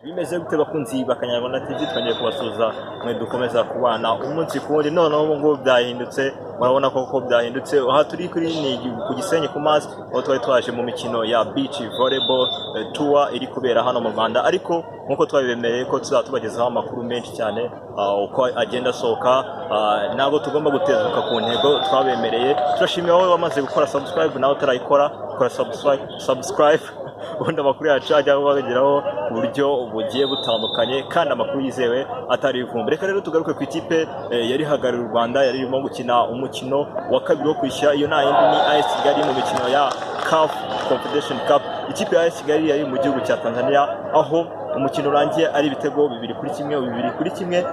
bimeze gute bakunzi bakanyarwanda TV twongeye kubasuza mwe dukomeza kubana umunsi kundi noneho ubu ngubu byahindutse murabona koko byahindutse aha turi kuri ni ku Gisenyi ku mazi aho twari twaje mu mikino ya beach volleyball tour iri kubera hano mu Rwanda ariko nkuko twabibemereye ko tuzatubagezaho amakuru menshi cyane uko agenda asohoka nabo tugomba gutezuka ku ntego twabemereye turashimiye wowe wamaze gukora subscribe nawe utarayikora kora subscribe ubundi amakuru yacu ajya bageraho uburyo bugiye butandukanye kandi amakuru yizewe atari ivumbi. Reka rero tugaruke ku ikipe yari hagarariye u Rwanda yari irimo gukina umukino wa kabiri wo kwishyura iyo nta yindi ni AS Kigali mu mikino ya CAF Confederation Cup. Ikipe ya AS Kigali yari mu gihugu cya Tanzania aho umukino urangiye ari ibitego 2-1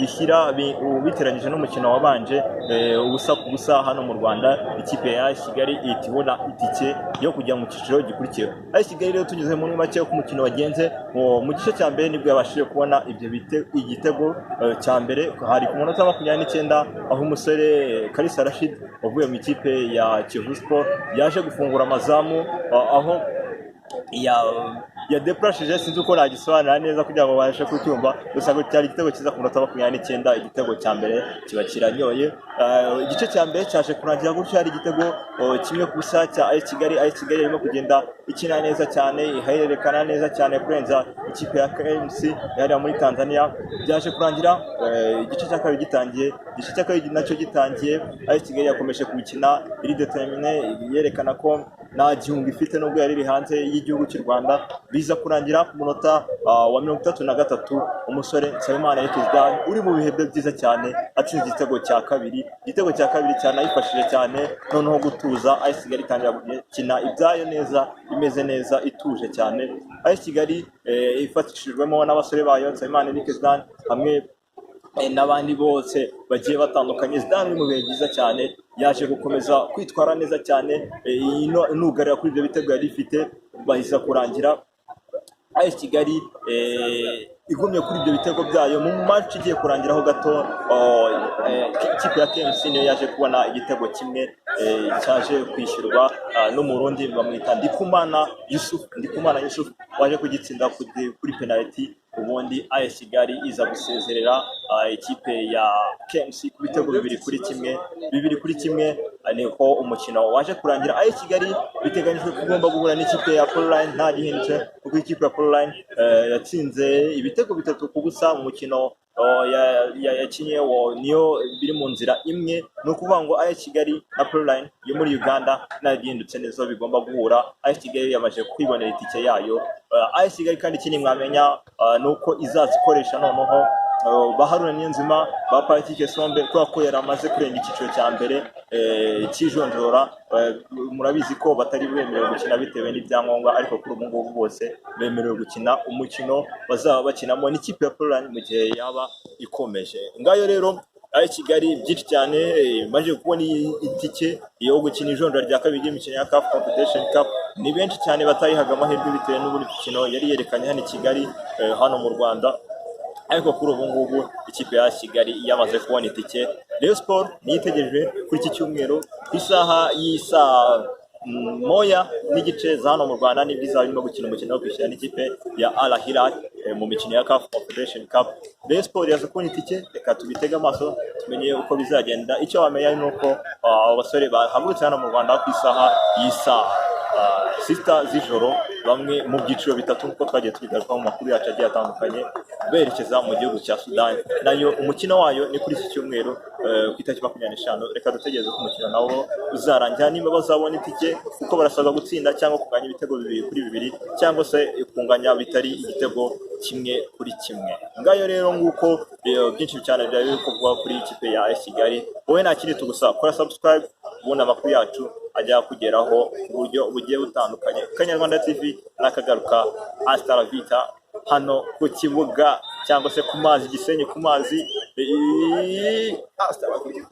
bishyira biteranyije n'umukino wabanje ubusa ku busa hano mu Rwanda. Ikipe ya AS Kigali itibona itike yo kujya mu cyiciro gikurikiyeho. AS Kigali rero tunyuze muri make ku mukino wagenze mu gice cya mbere nibwo yabashije kubona igitego cya mbere hari ku munota 29 aho umusore Kalisa Rashid wavuye mu ikipe ya Kiyovu Sport yaje gufungura amazamu aho ya deprashije sinzi uko nagisobanura neza kugira ngo babashe kucyumva gusa ngo cyari igitego kiza ku munota 29 igitego cya mbere kiba kiranyoye. Igice cya mbere cyaje kurangira gutyo hari igitego kimwe ku busa cya AS Kigali. AS Kigali irimo kugenda ikina neza cyane ihererekana neza cyane kurenza ikipe ya KMC yari muri Tanzania. Byaje kurangira igice cya kabiri gitangiye, igice cya kabiri nacyo gitangiye AS Kigali yakomeje gukina iri determine yerekana ko nta gihunga ifite nubwo yari iri hanze y'igihugu cy'u Rwanda. Biza kurangira ku munota wa 33 umusore Nsabimana Yekizdan uri mu bihe byiza cyane atsinze igitego cya kabiri cyane ayifashije cyane noneho gutuza AS Kigali itangira gukina ibyayo neza imeze neza ituje cyane. AS Kigali ifatishijwemo n'abasore bayo Nsabimana Yekizdan hamwe n'abandi bose bagiye batandukanye. Zidane mu bihe byiza cyane yaje gukomeza kwitwara neza cyane nugarira kuri ibyo bitego yari ifite. Bahise kurangira AS Kigali igumye kuri ibyo bitego byayo mu match igiye kurangiraho gato ikipe ya KMC niyo yaje kubona igitego kimwe cyaje kwishyurwa n'umurundi bamwita Ndikumana Yusuf waje kugitsinda kuri penalty. Ubundi AS Kigali iza gusezerera ikipe ya KMC ku bitego 2-1 niko umukino waje kurangira. AS Kigali biteganyijwe kugomba guhura n'ikipe ya Proline nta gihindutse kuko ikipe ya Proline yatsinze ibitego 3 ku busa mu mukino yakinye niyo biri mu nzira imwe. No kuvuga ngo AS Kigali na Proline yo muri Uganda nta gihindutse neza bigomba guhura. AS Kigali yamaje kwibonera itike yayo. AS Kigali kandi ikindi mwamenya nuko izazikoresha noneho Baharuna Niyonzima ba Patrick Sombe kwa ko yaramaze kurenga icyiciro cya mbere cy'ijonjora. Murabizi ko batari bemerewe gukina bitewe n'ibyangombwa ariko kuri ubu ngubu bose bemerewe gukina umukino bazaba bakinamo n'ikipe ya Proline mu gihe yaba ikomeje. Ngayo rero AS Kigali byinshi cyane maje kubona itike yo gukina ijonjora rya kabiri y'imikino ya CAF Confederation Cup. Ni benshi cyane batayihaga amahirwe bitewe n'ubundi mikino yari yerekanye hano i Kigali hano mu Rwanda ariko kuri ubu ngubu ikipe ya Kigali yamaze kubona itike. Rayon Sport niyitegereje kuri iki cyumweru isaha moya n'igice za hano mu Rwanda nibwo izarimo gukina umukino wo kwishyura n'ikipe ya Al Hilal mu mikino ya CAF Confederation Cup. Rayon Sport yaje kubona itike, reka tubitege amaso tumenye uko bizagenda. Icyo wamenya ni uko abasore bahagurutse hano mu Rwanda ku isaha 6 z'ijoro bamwe mu byiciro bitatu nkuko twagiye tubigaruka mu makuru yacu agiye atandukanye berekeza mu gihugu cya Sudan. Nayo umukino wayo ni kuri iki cyumweru ku itariki 25. Reka dutegereze ko umukino nawo uzarangira niba bazabona itike kuko barasabwa gutsinda cyangwa kuganya ibitego 2-2 cyangwa se kunganya bitari igitego 1-1. Ngayo rero nguko byinshi cyane byari biri kuvuga kuri ikipe ya AS Kigali. Wowe nta kindi tugusaba kora subscribe ubona amakuru yacu ajya kugeraho uburyo bugiye butandukanye. Kanyarwanda TV nakagaruka hasta la vita hano ku kibuga cyangwa se ku mazi Gisenyi ku mazi hasta la vita.